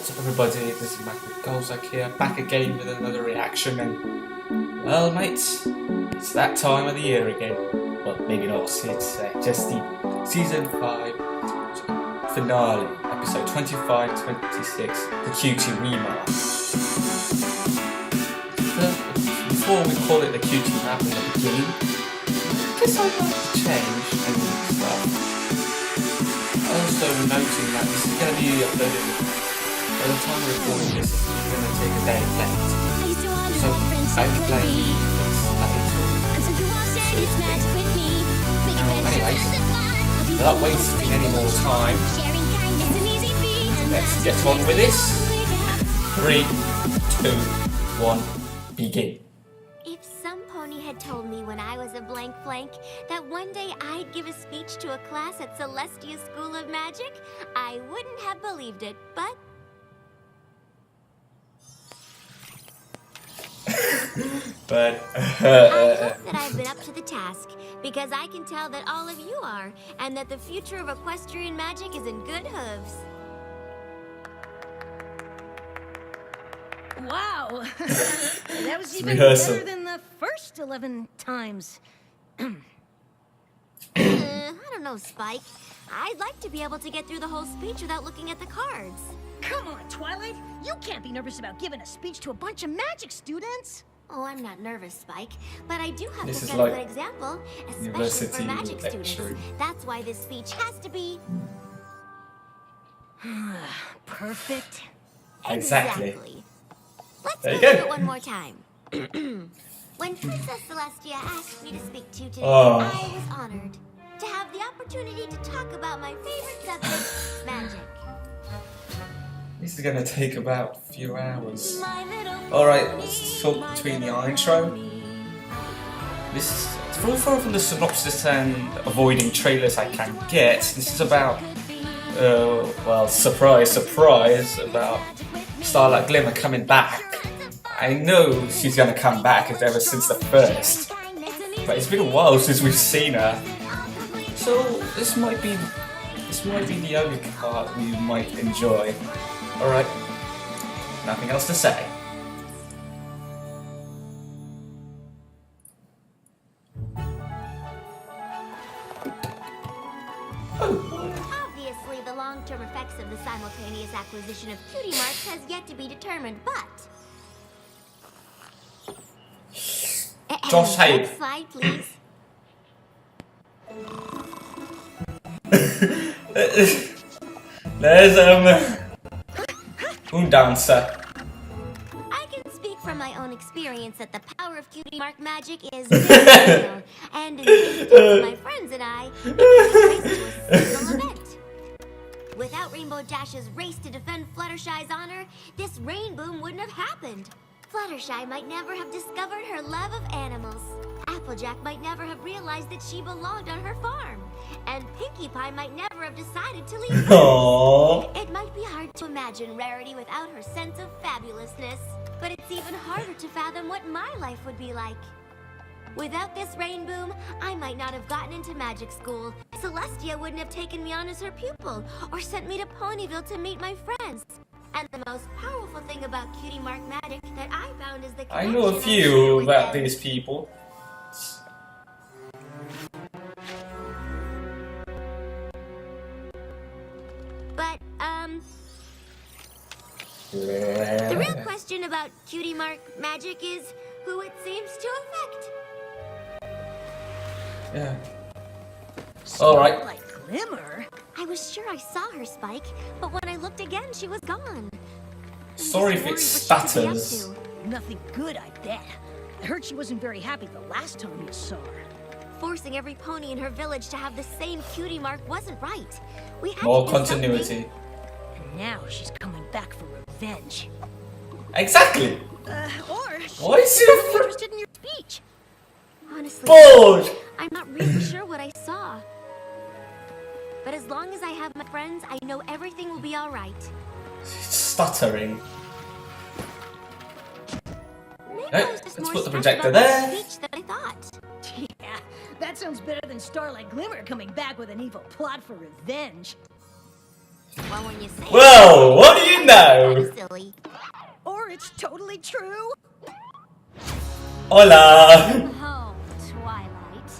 What's up everybody, this is Mac with Golzak here, back again with another reaction, and well mates, it's that time of the year again. Well, maybe not, it's just the Season 5 finale, episode 25-26, the Cutie rematch. Before we call it the Cutie map in the beginning, I guess I'd like to change and stuff. Also noting that this is going to be uploaded by the time we're recording this, it's going to take a day left. So I'll be playing anyways, without wasting any more time, let's get on with this. 3, 2, 1, begin. Had told me when I was a blank that one day I'd give a speech to a class at Celestia School of Magic, I wouldn't have believed it, but... I hope that I've been up to the task, because I can tell that all of you are, and that the future of equestrian magic is in good hooves. Wow! That was even better than the first 11 times. I don't know, Spike. I'd like to be able to get through the whole speech without looking at the cards. Come on, Twilight! You can't be nervous about giving a speech to a bunch of magic students! Oh, I'm not nervous, Spike, but I do have this to is set like a good example, especially university for magic lecturing. students. That's why this speech has to be... perfect. Exactly. Let's there you go go. through it one more time. When Princess Celestia asked me to speak to you today, Oh. I was honored to have the opportunity to talk about my favorite subject, magic. This is going to take about a few hours. Alright, let's talk between the intro. This is, from the synopsis and avoiding trailers I can get, this is about, well, surprise, surprise, about Starlight Glimmer coming back. I know she's going to come back ever since the first, but it's been a while since we've seen her. So this might be the only part we might enjoy. Alright, nothing else to say. Obviously, the long-term effects of the simultaneous acquisition of Cutie marks has yet to be determined, but... Josh Hayek. Next slide, please. There's un dancer. I can speak from my own experience that the power of Cutie mark magic is very real, and in the my friends and I, it race to a single event. Without Rainbow Dash's race to defend Fluttershy's honor, this rain boom wouldn't have happened. Fluttershy might never have discovered her love of animals. Applejack might never have realized that she belonged on her farm. And Pinkie Pie might never have decided to leave hers. It might be hard to imagine Rarity without her sense of fabulousness. But it's even harder to fathom what my life would be like. Without this rain boom, I might not have gotten into magic school. Celestia wouldn't have taken me on as her pupil, or sent me to Ponyville to meet my friends. And the most powerful thing about Cutie mark magic that I found is the I know a few about these people. But, the real question about Cutie mark magic is who it seems to affect. Yeah. Alright. Like Glimmer? I was sure I saw her, Spike, but when I looked again, she was gone. Sorry if it stutters. Nothing good, I bet. I heard she wasn't very happy the last time you saw her. Forcing every pony in her village to have the same Cutie mark wasn't right. We had More to do continuity. something. And now she's coming back for revenge. Exactly. Or she's Why is she interested in your speech. Honestly, bored? I'm not really sure what I saw. But as long as I have my friends, I know everything will be all right. Stuttering. Maybe Hey, I was just let's more put the stressed projector about my there. speech than I thought. Yeah, that sounds better than Starlight Glimmer coming back with an evil plot for revenge. Well, when you say Well, what do you know? it's silly. Or it's totally true. Hola. Oh, Twilight.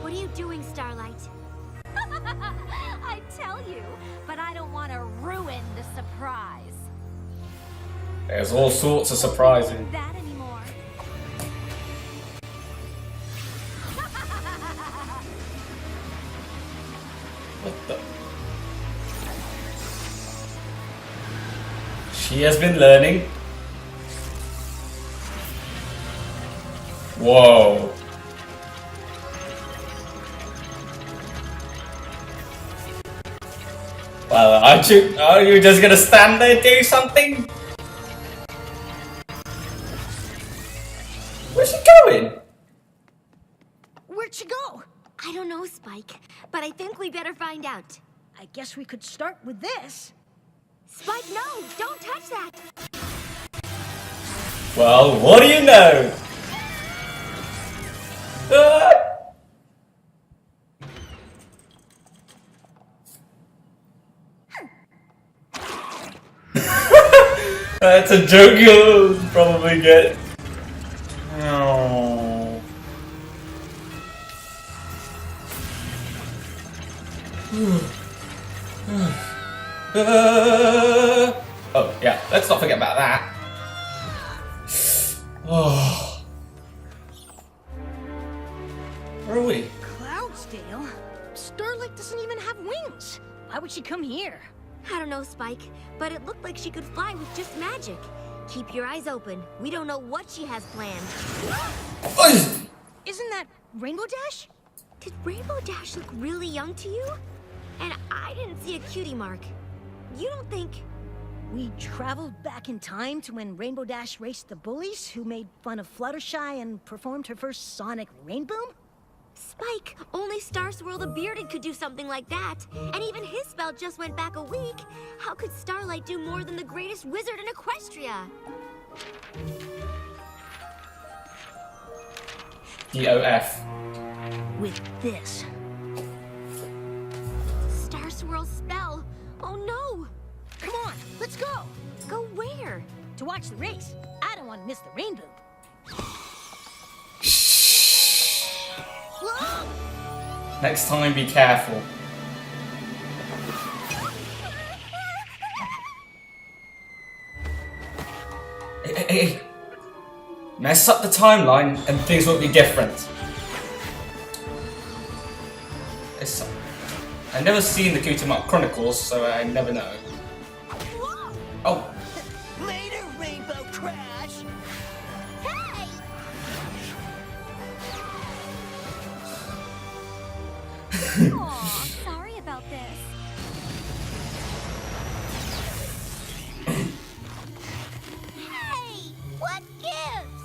What are you doing, Starlight? I tell you, but I don't want to ruin the surprise. There's all sorts of surprising. That anymore. What the? She has been learning. Whoa. Well, are you just gonna stand there and do something? Where's she going? Where'd she go? I don't know, Spike, but I think we better find out. I guess we could start with this. Spike, no! Don't touch that! Well, what do you know? Ah! That's a joke you'll probably get. Oh. Oh, yeah, let's not forget about that. Oh. Where are we? Cloudsdale? Starlight doesn't even have wings. Why would she come here? I don't know, Spike, but it looked like she could fly with just magic. Keep your eyes open. We don't know what she has planned. Oh. Isn't that Rainbow Dash? Did Rainbow Dash look really young to you? And I didn't see a cutie mark. You don't think... We traveled back in time to when Rainbow Dash raced the bullies who made fun of Fluttershy and performed her first sonic rainboom? Spike, only Star Swirl the Bearded could do something like that. And even his spell just went back a week. How could Starlight do more than the greatest wizard in Equestria? DOF. With this. Star Swirl's spell. Oh no! Come on, let's go! Go where? To watch the race. I don't want to miss the rainbow. Whoa! Next time, be careful. Hey. Mess up the timeline and things will be different. I've never seen the Cutie Chronicles, so I never know. Oh. Later, Rainbow Crash! Hey! Aw, sorry about this. Hey! What gives?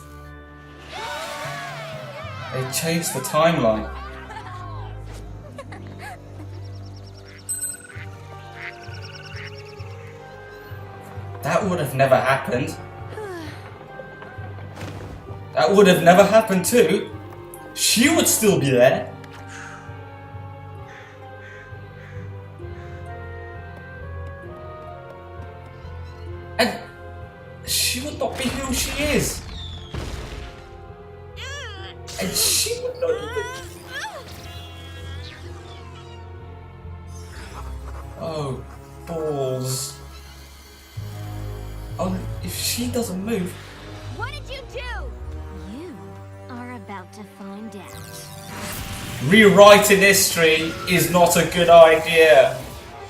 They changed the timeline. That would have never happened. That would have never happened too. She would still be there. And she would not be who she is. And she would not even... Oh, balls. Oh, if she doesn't move... What did you do? You are about to find out. Rewriting history is not a good idea.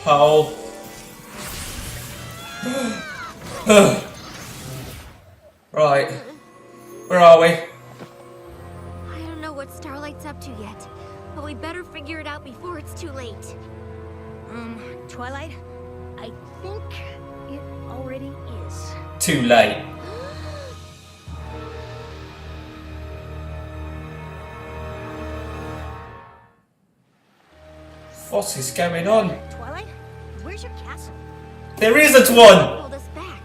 How? Right. Where are we? I don't know what Starlight's up to yet, but we better figure it out before it's too late. Twilight, I think it already is. Too late. What is going on? Twilight, where's your castle? There isn't one! Hold us back.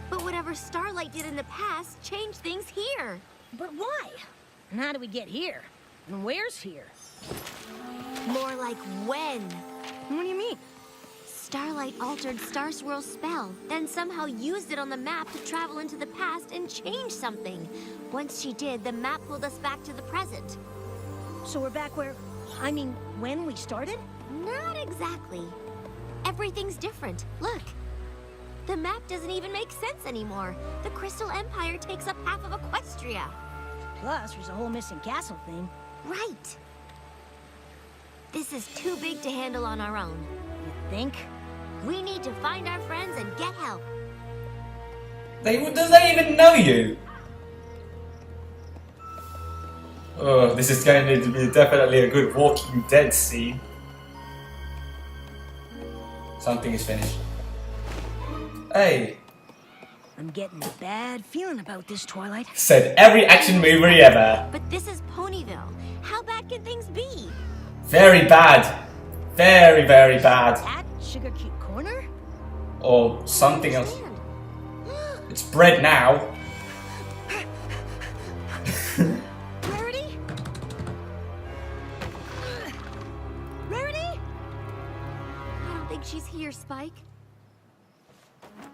But whatever But why? And how do we get here? And where's here? More like when. What do you mean? Starlight altered Star Swirl's spell, then somehow used it on the map to travel into the past and change something. Once she did, the map pulled us back to the present. So we're back where... I mean, when we started? Not exactly. Everything's different. Look. The map doesn't even make sense anymore. The Crystal Empire takes up half of Equestria. Plus, there's a whole missing castle thing. Right. This is too big to handle on our own. You think? We need to find our friends and get help. Does they even know you? Oh, this is going to be definitely a good Walking Dead scene. Something is finished. Hey. I'm getting a bad feeling about this, Twilight. Said every action movie ever. But this is Ponyville. How bad can things be? Very bad. Very, very bad. At Sugar Cube Corner? Or something else. Understand. It's bread now. Rarity? Rarity? I don't think she's here, Spike.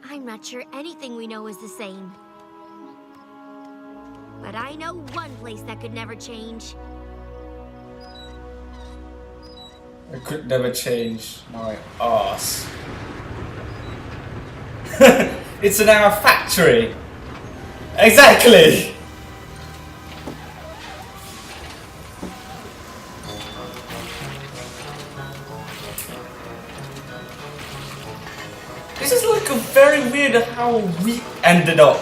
I'm not sure anything we know is the same. But I know one place that could never change. I could never change my ass. It's in our factory. Exactly. This is like a very weird how we ended up.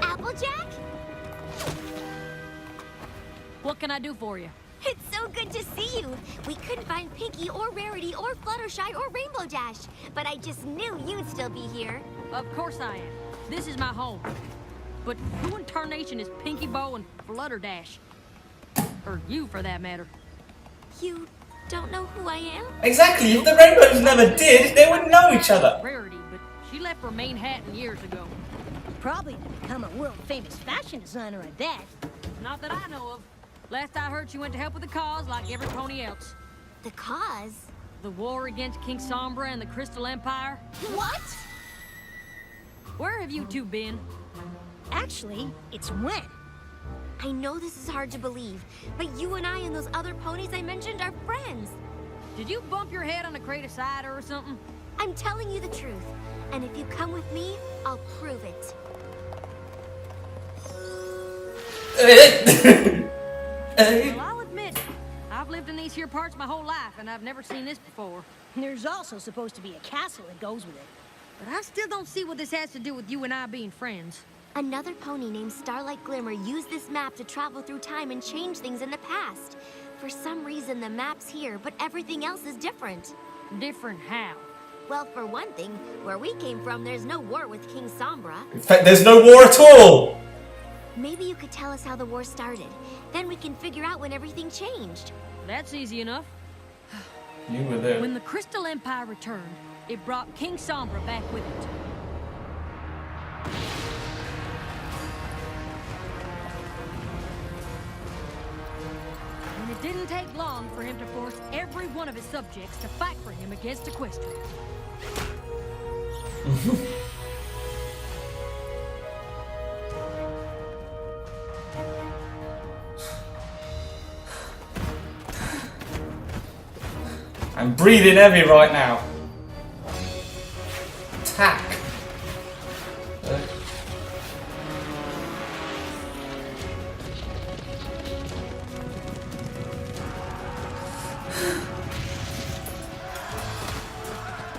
Applejack? What can I do for you? It's so good to see you. We couldn't find Pinkie or Rarity or Fluttershy or Rainbow Dash, but I just knew you'd still be here. Of course I am. This is my home. But who in tarnation is Pinky Bow and Flutterdash? Or you, for that matter. You don't know who I am? Exactly. If the Rainbows never did, they would know each other. Rarity, but she left for Maine Hatton years ago. Probably to become a world-famous fashion designer at that. Not that I know of. Last I heard, she went to help with the cause like every pony else. The cause? The war against King Sombra and the Crystal Empire. What? Where have you two been? Actually, it's when. I know this is hard to believe, but you and I and those other ponies I mentioned are friends. Did you bump your head on a crate of cider or something? I'm telling you the truth, and if you come with me, I'll prove it. Well, I'll admit, I've lived in these here parts my whole life, and I've never seen this before. There's also supposed to be a castle that goes with it. But I still don't see what this has to do with you and I being friends. Another pony named Starlight Glimmer used this map to travel through time and change things in the past. For some reason, the map's here, but everything else is different. Different how? Well, for one thing, where we came from, there's no war with King Sombra. In fact, there's no war at all. Maybe you could tell us how the war started. Then we can figure out when everything changed. That's easy enough. You were there. When the Crystal Empire returned, it brought King Sombra back with it. And it didn't take long for him to force every one of his subjects to fight for him against Equestria. I'm breathing heavy right now. Attack.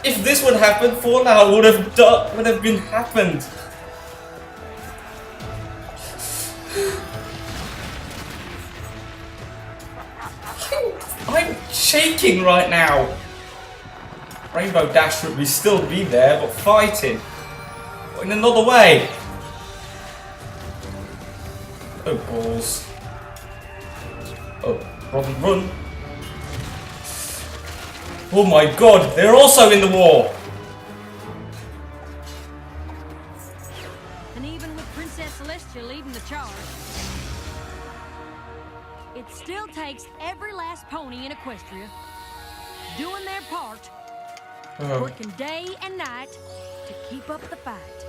If this would happen, Fallout would have been happened. I'm shaking right now. Rainbow Dash would still be there, but fighting. But in another way. Oh, balls. Oh, run, run. Oh my god, they're also in the war! And even with Princess Celestia leading the charge, it still takes every last pony in Equestria doing their part, working day and night to keep up the fight.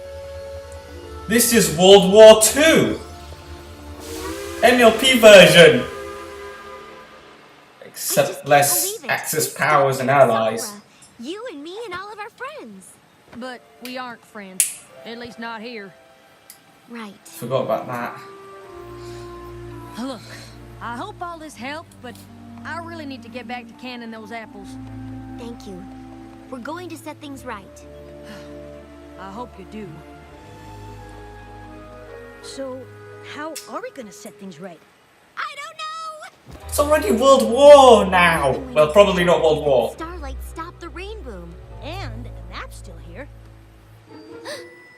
This is World War II! MLP version! Except less Axis powers and allies. You and me and all of our friends. But we aren't friends, at least not here. Right. Forgot about that. Look, I hope all this helped, but I really need to get back to canning those apples. Thank you. We're going to set things right. I hope you do. So, how are we gonna set things right? I don't know! It's already World War now! Well, probably not World War. Starlight stopped the rain boom. And the map's still here.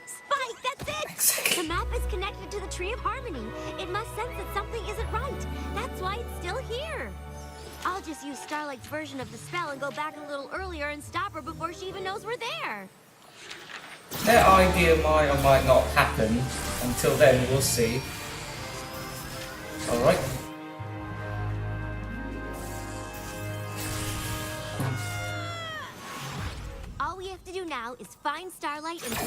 Spike, that's it! The map is connected to the Tree of Harmony. It must sense that something isn't right. That's why it's still here. I'll just use Starlight's version of the spell and go back a little earlier and stop her before she even knows we're there. That idea might or might not happen. Until then, we'll see. Alright. All we have to do now is find Starlight and...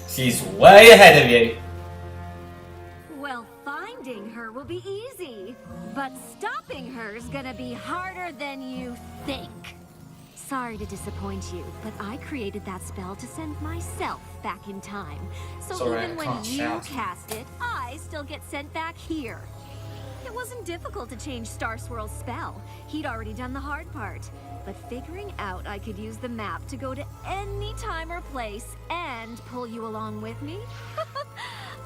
She's way ahead of you. Well, finding her will be easy, but stopping her is gonna be harder than you think. Sorry to disappoint you, but I created that spell to send myself back in time. So Sorry, even I when can't you shout. cast it, I still get sent back here. It wasn't difficult to change Star Swirl's spell. He'd already done the hard part. But figuring out I could use the map to go to any time or place and pull you along with me?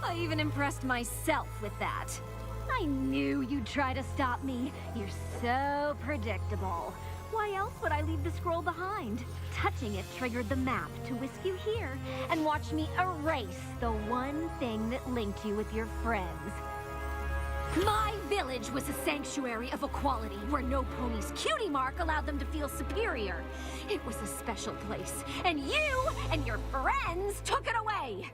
I even impressed myself with that. I knew you'd try to stop me. You're so predictable. Why else would I leave the scroll behind? Touching it triggered the map to whisk you here and watch me erase the one thing that linked you with your friends. My village was a sanctuary of equality where no pony's cutie mark allowed them to feel superior. It was a special place, and you and your friends took it away.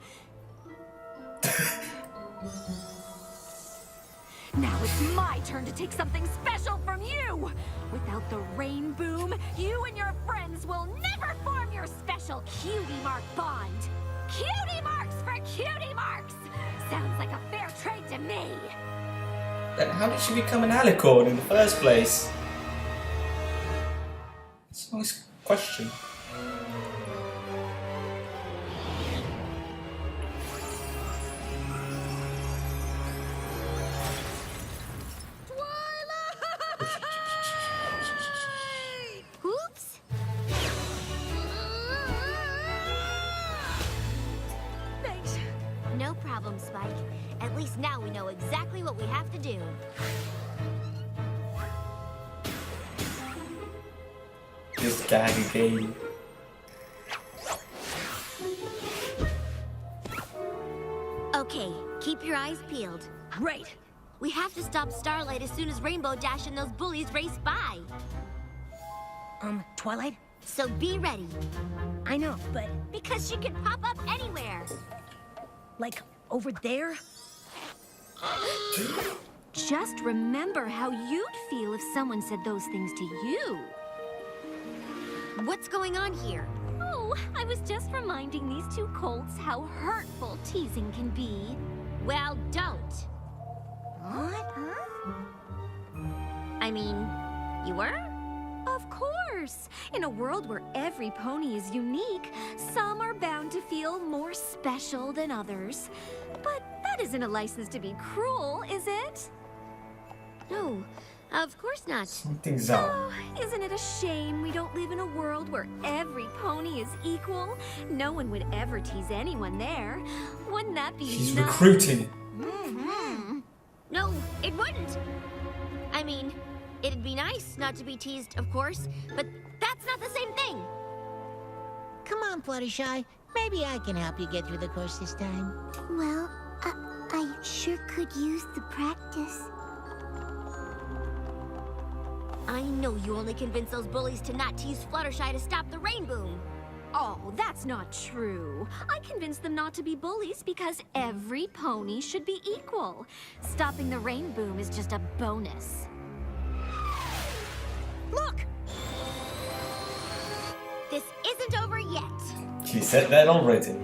Now it's my turn to take something special from you! Without the rain boom, you and your friends will never form your special cutie mark bond! Cutie marks for cutie marks! Sounds like a fair trade to me! Then how did she become an alicorn in the first place? It's a nice question. Oops! Thanks. No problem, Spike. At least now we know exactly what we have to do. Just gag again. Okay, keep your eyes peeled. Great. We have to stop Starlight as soon as Rainbow Dash and those bullies race by. Twilight? So be ready, I know, but because she can pop up anywhere. like over there? Just remember how you'd feel if someone said those things to you. What's going on here? Oh, I was just reminding these two colts how hurtful teasing can be. Well, don't. What? Huh? I mean, you were? Of course! In a world where every pony is unique, some are bound to feel more special than others. But that isn't a license to be cruel, is it? No, of course not. Something's up. Oh, isn't it a shame we don't live in a world where every pony is equal? No one would ever tease anyone there. Wouldn't that be She's nice? recruiting. No, it wouldn't. I mean, it'd be nice not to be teased, of course, but that's not the same thing. Come on, Fluttershy. Maybe I can help you get through the course this time. Well, I sure could use the practice. I know you only convinced those bullies to not tease Fluttershy to stop the rain boom. Oh, that's not true. I convinced them not to be bullies because every pony should be equal. Stopping the rain boom is just a bonus. Look! This isn't over yet. She said that already.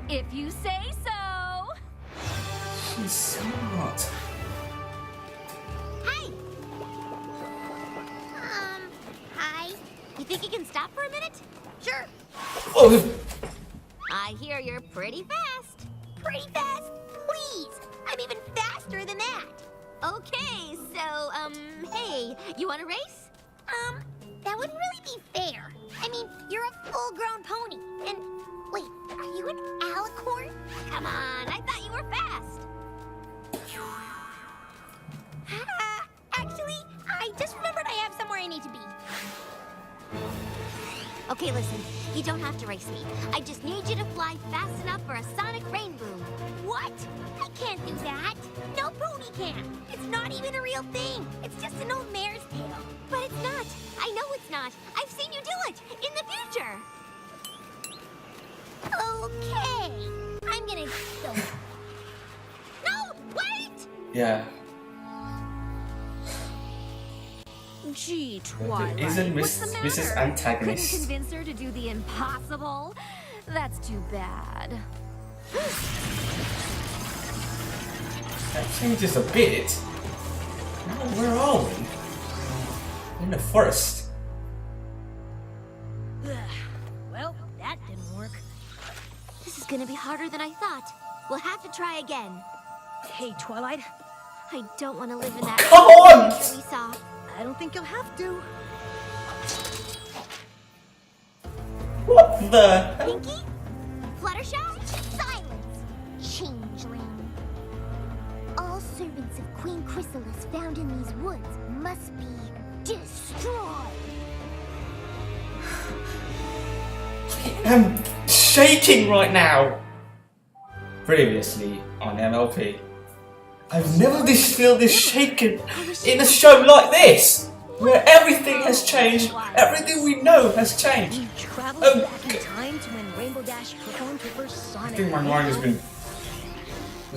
If you say so. She's smart. Hey! Hi. You think you can stop for a minute? Sure. Oh. I hear you're pretty fast. Pretty fast? Please! I'm even faster than that. Okay, so, hey, you want to race? That wouldn't really be fair. I mean, you're a full-grown pony, and... Wait, are you an alicorn? Come on, I thought you were fast. Actually, I just remembered I have somewhere I need to be. Okay, listen, you don't have to race me. I just need you to fly fast enough for a sonic rain boom. What? I can't do that. No pony can. It's not even a real thing. It's just an old mare's tale. But it's not. I know it's not. I've seen you do it in the future. Okay. I'm gonna go. No, wait! Yeah. Gee, Twilight. Isn't what's the matter? Mrs. Antagonist? Couldn't convince her to do the impossible? That's too bad. That changes a bit. Now, where are we? In the forest. Well, that didn't work. This is gonna be harder than I thought. We'll have to try again. Hey, Twilight, I don't want to live in that Come on! future we saw. I don't think you'll have to. What the? Pinky? Fluttershy? Silence! Changeling. All servants of Queen Chrysalis found in these woods must be destroyed. I'm shaking right now. Previously on MLP, I've never felt this shaken in a show like this, where everything has changed, everything we know has changed. You traveled Oh, back in time to when Rainbow Dash performed her first I Sonic. think my mind has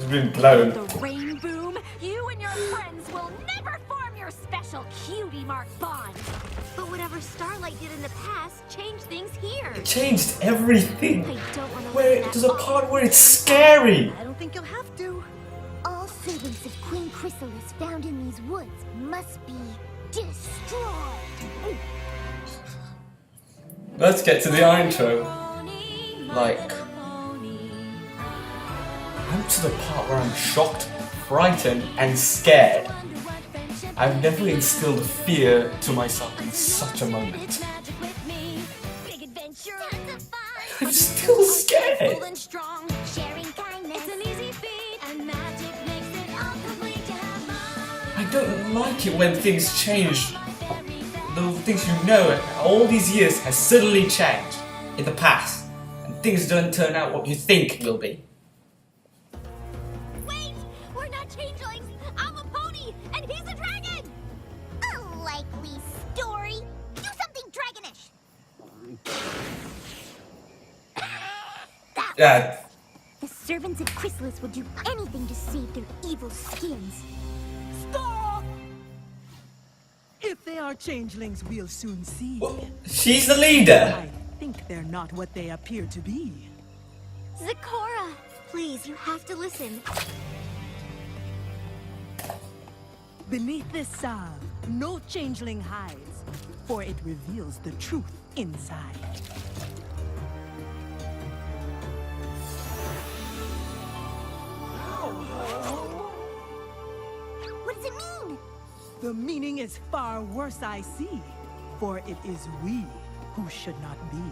been blown. The rain boom? You and your friends will never form your special Cutie Mark bond. But whatever Starlight did in the past changed things here. It changed everything. I don't want to Where live in that there's a part where it's scary. I don't think you'll have to. All servants of Queen Chrysalis found in these woods must be destroyed. Let's get to the intro. Like, I'm to the part where I'm shocked, frightened, and scared. I've never instilled fear to myself in such a moment. Big adventure. I'm still scared. I don't like it when things change. The things you know all these years has suddenly changed in the past, and things don't turn out what you think will be. Wait! We're not changelings! I'm a pony, and he's a dragon! A likely story. Do something dragonish! Yeah, The servants of Chrysalis would do anything to save their evil skins. Stop! If they are changelings, we'll soon see. she's the leader. I think they're not what they appear to be. Zecora! Please, you have to listen. Beneath this salve, no changeling hides, for it reveals the truth inside. What does it mean? The meaning is far worse, I see, for it is we who should not be.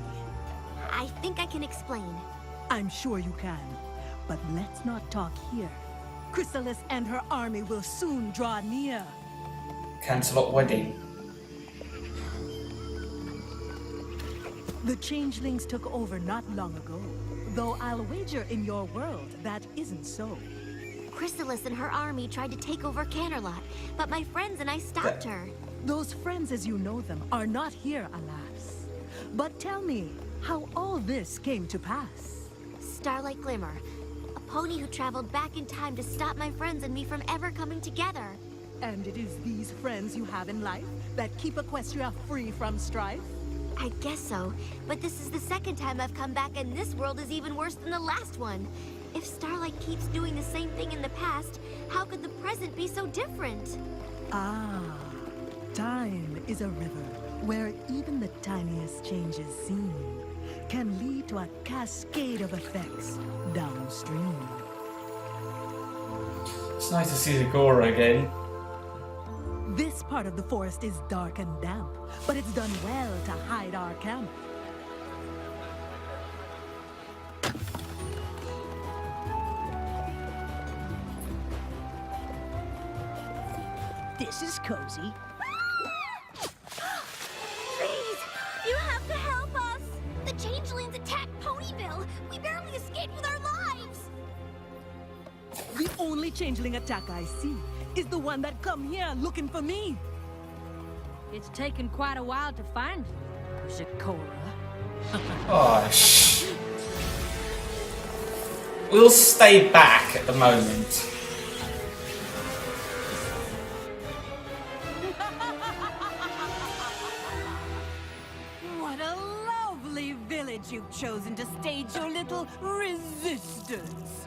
I think I can explain. I'm sure you can, but let's not talk here. Chrysalis and her army will soon draw near. Cancel wedding. The changelings took over not long ago, though I'll wager in your world that isn't so. Chrysalis and her army tried to take over Canterlot, but my friends and I stopped her. Those friends as you know them are not here, alas. But tell me how all this came to pass. Starlight Glimmer, a pony who traveled back in time to stop my friends and me from ever coming together. And it is these friends you have in life that keep Equestria free from strife? I guess so, but this is the second time I've come back and this world is even worse than the last one. If Starlight keeps doing the same thing in the past, how could the present be so different? Ah, time is a river where even the tiniest changes seen can lead to a cascade of effects downstream. It's nice to see Zagora again. This part of the forest is dark and damp, but it's done well to hide our camp. This is cozy. Please, you have to help us! The changelings attacked Ponyville! We barely escaped with our lives! The only changeling attack I see is the one that come here looking for me. It's taken quite a while to find you, Zagora. Oh, shh. We'll stay back at the moment. What a lovely village you've chosen to stage your little resistance.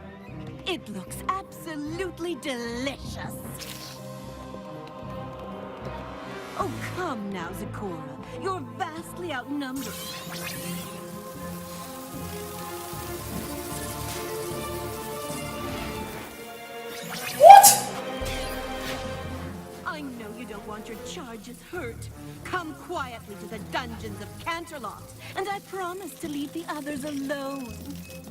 It looks absolutely delicious. Oh, come now, Zagora. You're vastly outnumbered. What? I know you don't want your charges hurt. Come quietly to the dungeons of Canterlot, and I promise to leave the others alone.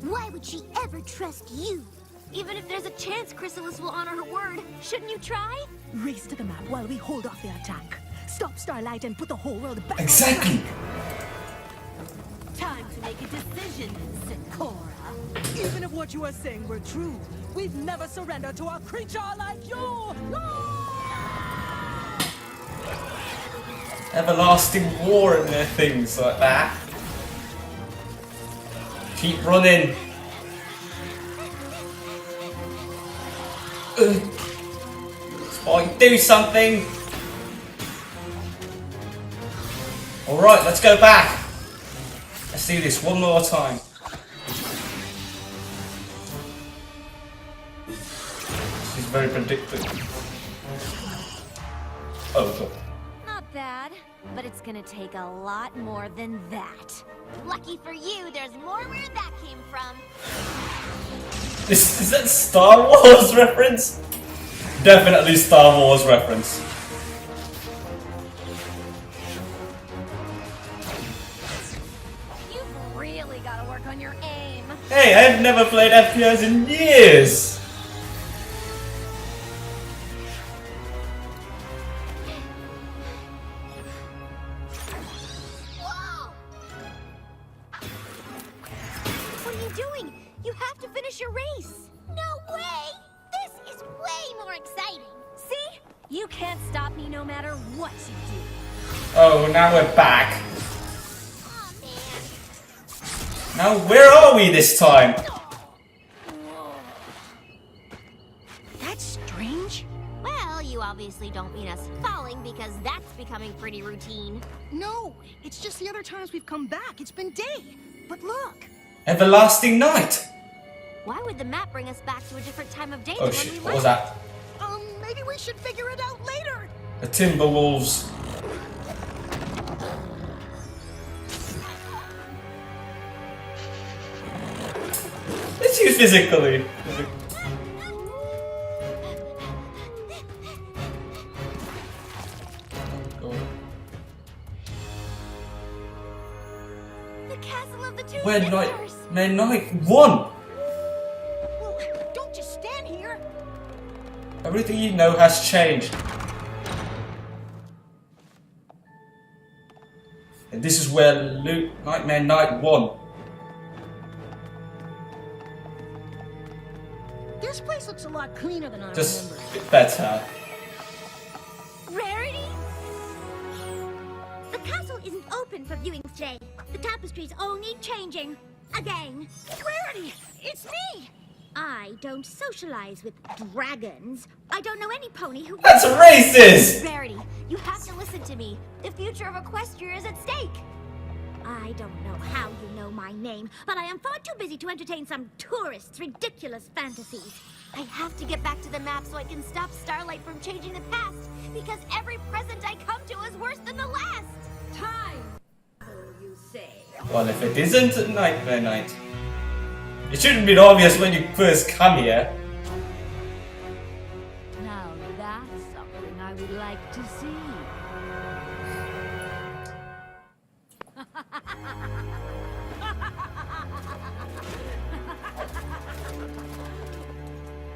Why would she ever trust you? Even if there's a chance Chrysalis will honor her word, shouldn't you try? Race to the map while we hold off the attack. Stop Starlight and put the whole world back Exactly. on track. Time to make a decision, Zagora. Even if what you are saying were true, we'd never surrender to a creature like you! Everlasting war and their things like that. Keep running. Spike, do something. Alright, let's go back. Let's do this one more time. This is very predictable. Oh god. Not bad, but it's gonna take a lot more than that. Lucky for you, there's more where that came from. Is that Star Wars reference? Definitely Star Wars reference. You've really gotta work on your aim. Hey, I've never played FPS in years! Whoa! What are you doing? You have to finish your race. No way! This is way more exciting. See? You can't stop me no matter what you do. Oh, now we're back. Aw, man. Now, where are we this time? That's strange. Well, you obviously don't mean us falling because that's becoming pretty routine. No, it's just the other times we've come back. It's been day. But look. Everlasting night. Why would the map bring us back to a different time of day Oh than when shit, we what was left? that? Maybe we should figure it out later. The Timberwolves. It's you physically. The castle of the two When night, sisters. when night won. Well, don't just stand here. Everything you know has changed. And this is where Nightmare Knight won. This place looks a lot cleaner than I Just remember. a bit better. Rarity? castle isn't open for viewing today. The tapestries all need changing. Again. Rarity, it's me! I don't socialize with dragons. I don't know any pony who... That's racist! Rarity, you have to listen to me. The future of Equestria is at stake. I don't know how you know my name, but I am far too busy to entertain some tourists' ridiculous fantasies. I have to get back to the map so I can stop Starlight from changing the past, because every present I come to is worse than the last. Time, you say. Well, if it isn't Nightmare Night, it shouldn't be obvious when you first come here. Now that's something I would like to see.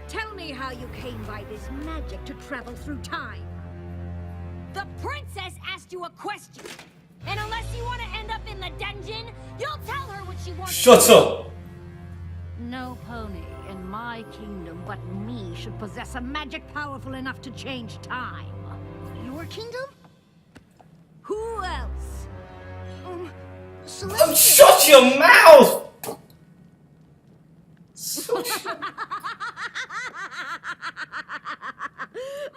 Tell me how you came by this magic to travel through time. The princess asked you a question. And unless you want to end up in the dungeon, you'll tell her what she wants. Shut up! No pony in my kingdom but me should possess a magic powerful enough to change time. Your kingdom? Who else? Oh, shut your mouth!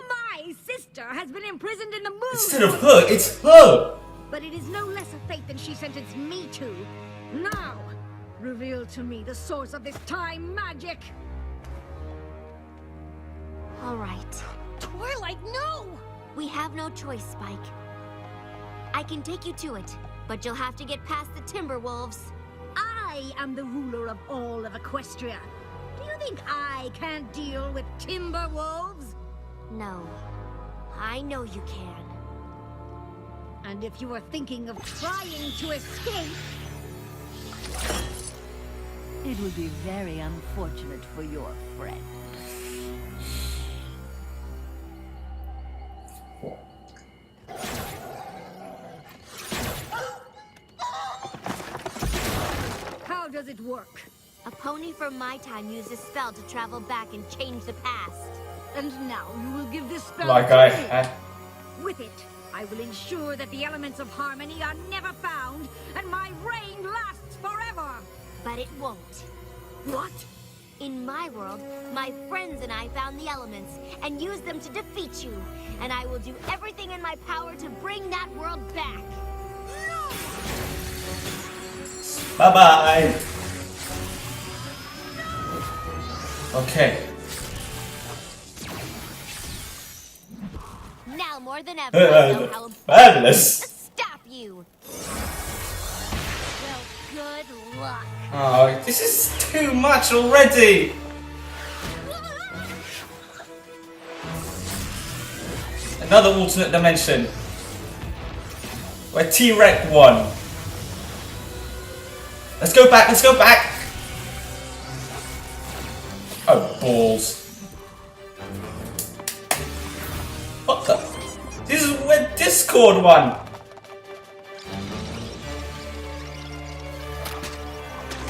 My sister has been imprisoned in the moon. Instead of her, it's her! But it is no less a fate than she sentenced me to. Now, reveal to me the source of this time magic. All right. Twilight, no! We have no choice, Spike. I can take you to it, but you'll have to get past the Timberwolves. I am the ruler of all of Equestria. Do you think I can't deal with Timberwolves? No. I know you can. And if you are thinking of trying to escape... It would be very unfortunate for your friend. How does it work? A pony from my time used a spell to travel back and change the past. And now you will give this spell Like to I me. had. With it, I will ensure that the elements of harmony are never found, and my reign lasts forever! But it won't. What? In my world, my friends and I found the elements and used them to defeat you. And I will do everything in my power to bring that world back. Bye-bye! Okay. Now more than ever, I know how important Fabulous! it is to stop you. Well, good luck. Oh, this is too much already! Another alternate dimension. Where T-Rex won. Let's go back, let's go back! Oh, balls. What the? This is where Discord won!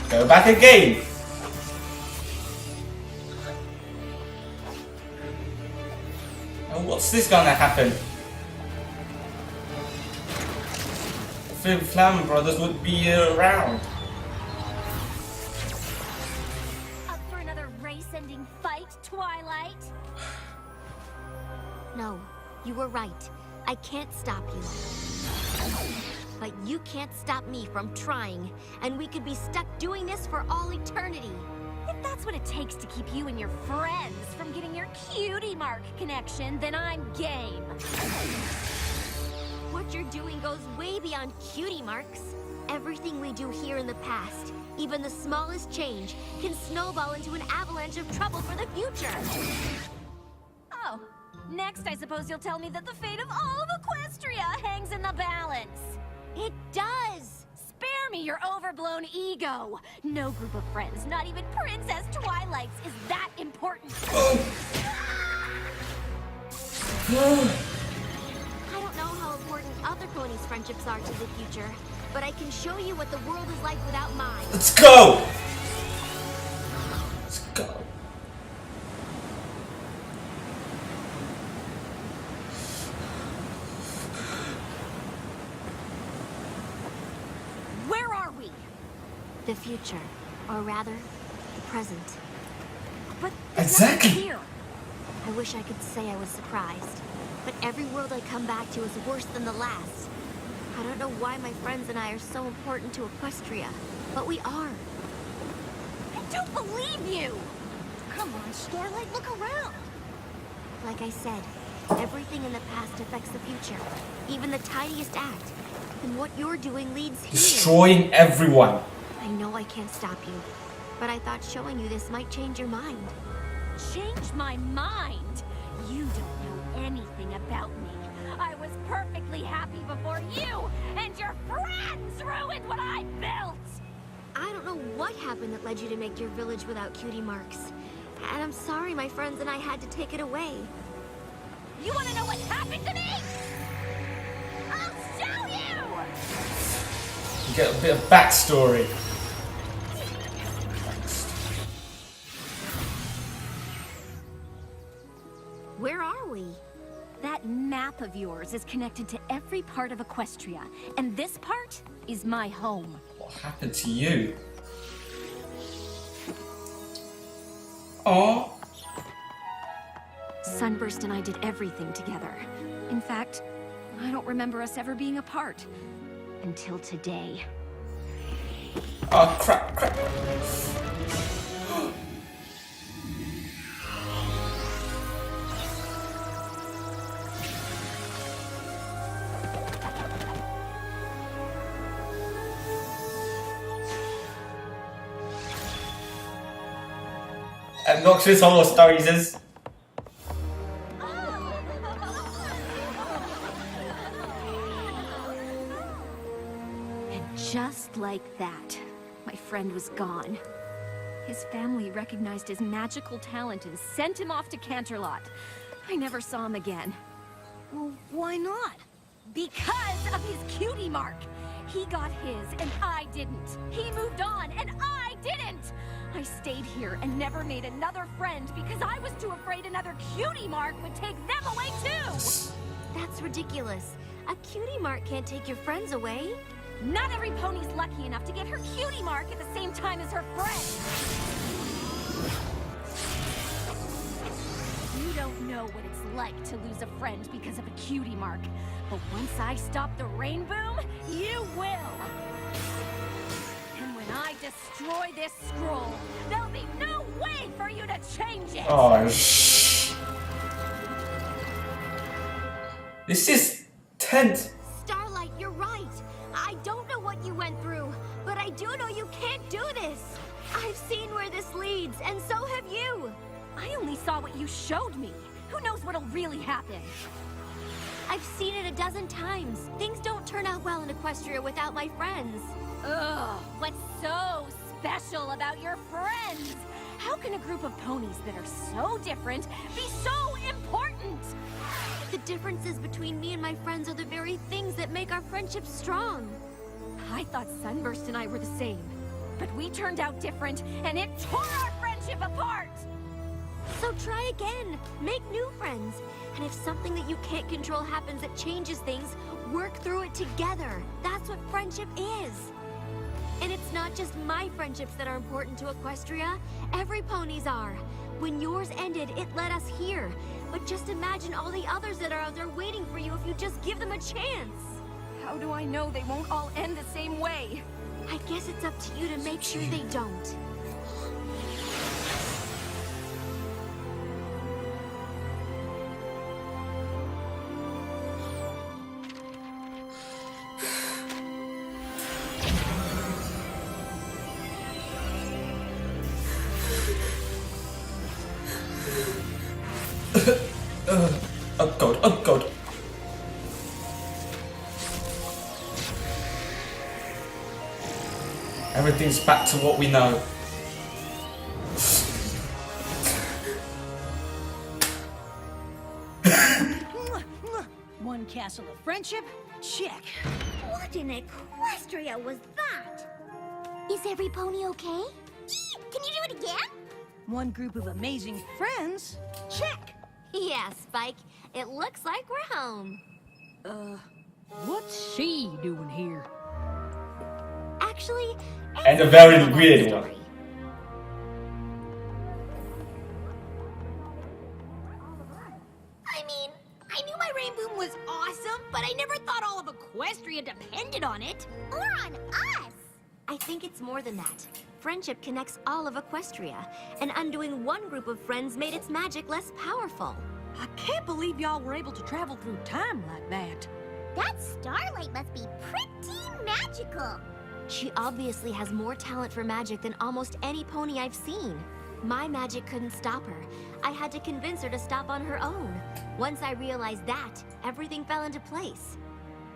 Go back again! Oh, what's this gonna happen? Flim Flam Brothers would be around. Up for another race-ending fight, Twilight? No, you were right. I can't stop you. But you can't stop me from trying, and we could be stuck doing this for all eternity. If that's what it takes to keep you and your friends from getting your Cutie Mark connection, then I'm game. What you're doing goes way beyond cutie marks. Everything we do here in the past, even the smallest change, can snowball into an avalanche of trouble for the future. Oh, next I suppose you'll tell me that the fate of all of Equestria hangs in the balance. It does! Spare me your overblown ego. No group of friends, not even Princess Twilight's, is that important. I don't know how important other ponies' friendships are to the future, but I can show you what the world is like without mine. Let's go! Let's go. The future, or rather, the present. But there's Exactly. nothing here. I wish I could say I was surprised, but every world I come back to is worse than the last. I don't know why my friends and I are so important to Equestria, but we are. I don't believe you! Come on, Starlight, look around. Like I said, everything in the past affects the future, even the tiniest act. And what you're doing leads here. Destroying everyone. I know I can't stop you, but I thought showing you this might change your mind. Change my mind? You don't know anything about me. I was perfectly happy before you and your friends ruined what I built! I don't know what happened that led you to make your village without cutie marks. And I'm sorry my friends and I had to take it away. You want to know what happened to me? I'll show you! You get a bit of backstory. Where are we? That map of yours is connected to every part of Equestria, and this part is my home. What happened to you? Oh. Sunburst and I did everything together. In fact, I don't remember us ever being apart. Until today. Oh crap, crap. Obnoxious horse noises. And just like that, my friend was gone. His family recognized his magical talent and sent him off to Canterlot. I never saw him again. Well, why not? Because of his cutie mark! He got his, and I didn't. He moved on, and I didn't! I stayed here and never made another friend because I was too afraid another cutie mark would take them away too! That's ridiculous. A cutie mark can't take your friends away. Not every pony's lucky enough to get her cutie mark at the same time as her friend! You don't know what it's like to lose a friend because of a cutie mark. But once I stop the rain boom, you will! And when I destroy this scroll, there'll be no way for you to change it! Oh, shh. This is tense. Starlight, you're right. I don't know what you went through, but I do know you can't do this. I've seen where this leads, and so have you. I only saw what you showed me. Who knows what'll really happen? I've seen it a dozen times. Things don't turn out well in Equestria without my friends. Ugh, what's so special about your friends? How can a group of ponies that are so different be so important? The differences between me and my friends are the very things that make our friendship strong. I thought Sunburst and I were the same, but we turned out different, and it tore our friendship apart! So try again. Make new friends. And if something that you can't control happens that changes things, work through it together. That's what friendship is. And it's not just my friendships that are important to Equestria. Every pony's are. When yours ended, it led us here. But just imagine all the others that are out there waiting for you if you just give them a chance. How do I know they won't all end the same way? I guess it's up to you to make sure they don't. Oh god, oh god. Everything's back to what we know. One castle of friendship? Check. What in Equestria was that? Is every pony okay? Can you do it again? One group of amazing friends? Check. Yeah, Spike. It looks like we're home. What's she doing here? Actually, And a very weird one. I mean, I knew my rain boom was awesome, but I never thought all of Equestria depended on it. Or on us! I think it's more than that. Friendship connects all of Equestria, and undoing one group of friends made its magic less powerful. I can't believe y'all were able to travel through time like that. That starlight must be pretty magical. She obviously has more talent for magic than almost any pony I've seen. My magic couldn't stop her. I had to convince her to stop on her own. Once I realized that, everything fell into place.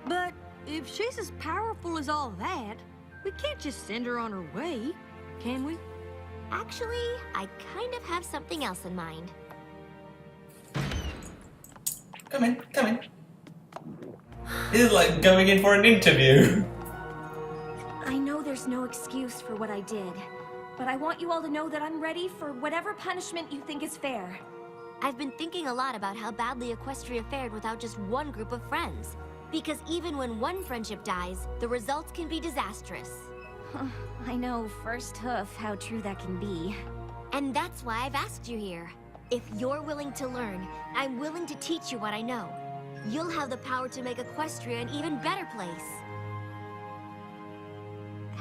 But if she's as powerful as all that, we can't just send her on her way, can we? Actually, I kind of have something else in mind. Come in, come in. This is like going in for an interview. I know there's no excuse for what I did, but I want you all to know that I'm ready for whatever punishment you think is fair. I've been thinking a lot about how badly Equestria fared without just one group of friends. Because even when one friendship dies, the results can be disastrous. I know first hoof how true that can be. And that's why I've asked you here. If you're willing to learn, I'm willing to teach you what I know. You'll have the power to make Equestria an even better place.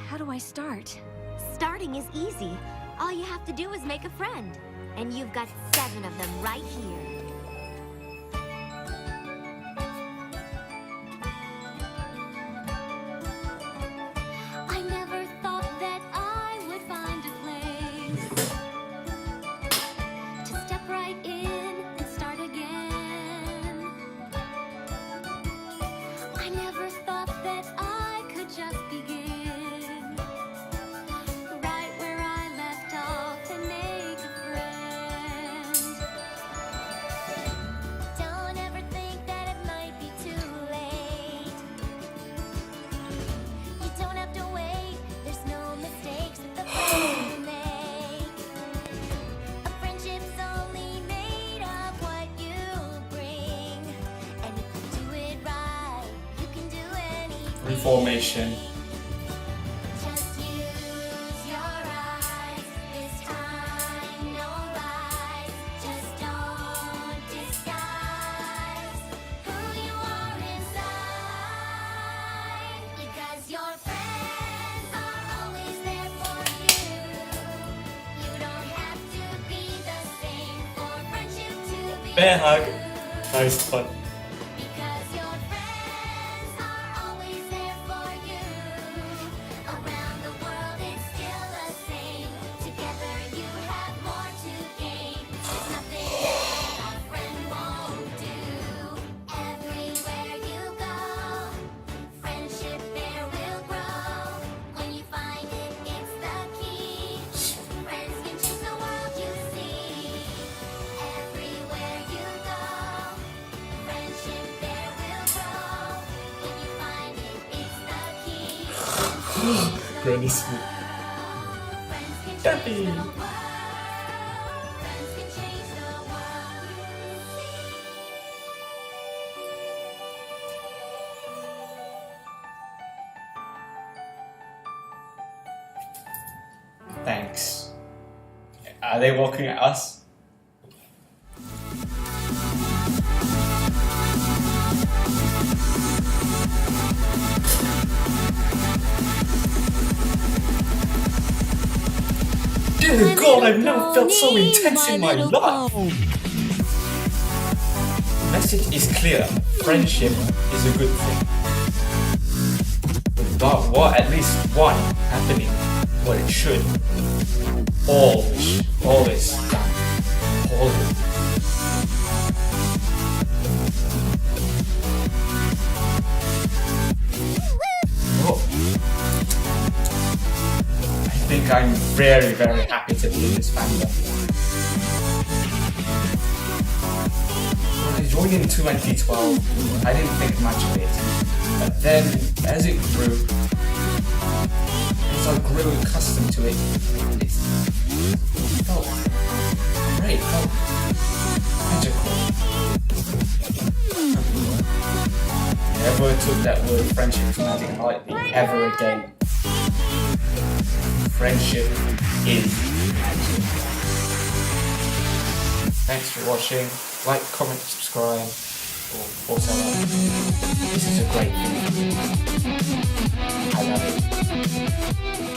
How do I start? Starting is easy. All you have to do is make a friend. And you've got 7 of them right here. I never thought that I would find a place to step right in and start again. I never thought that I could just begin right where I left off and make a friend. Don't ever think that it might be too late. You don't have to wait. There's no mistakes with the friends you make. A friendship's only made of what you bring. And if you do it right, you can do anything. Reformation. Just use your eyes. This time, no lies. Just don't disguise who you are inside. Because your friends are always there for you. You don't have to be the same for friendship to be Bear hug. true. Nice fun. Because your friends are always there for you. Around the world it's still the same. Together you have more to gain. There's nothing that a friend won't do. Everywhere you go, friendship there will grow. When you find it, it's the key. Friends can change the world you see. Everywhere you go, friendship there will grow. When you find it, it's the key. Granny Smith. Friends can Dappy. change the world. Friends can change the world. Thanks. Are they walking at us? Dear God, I've never felt so intense in my life. Message is clear. Friendship is a good thing. But what? At least one happening what it should. Always done. Always. Oh. I think I'm very, very happy to be in this fandom. When I joined in 2012, I didn't think much of it. But then, as it grew, as I grew accustomed to it, it felt great, felt magical. Never took that word friendship magic lightly ever again. Friendship is magic. Thanks for watching. Like, comment, subscribe, or whatever. This is a great thing. I love it.